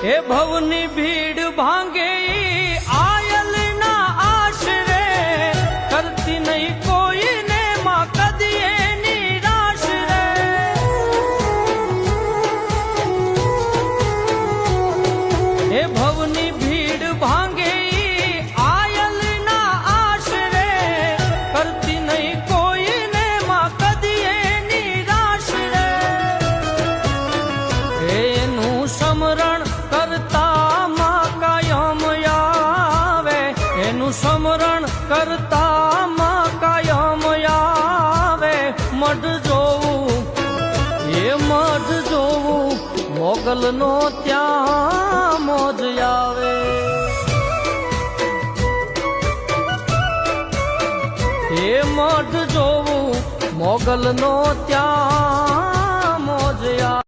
એ ભવની ભીડ ભાંગે આયલ ના આશરે કરતી નહીં કોઈને માં કદીએ નિરાશ રે એ ભવની ભીડ ભાંગે આયલ ના આશરે કરતી નહીં કોઈને માં કદીએ નિરાશ રે એનું સમરણ કરતા માં કાયમ આવે એનું સમરણ કરતા માં કાયમ આવે મઢ જોવું એ મઢ જોવું મોગલ નો ત્યાં મોજ આવે એ મઢ જોવું મોગલ નો ત્યાં મોજ આવે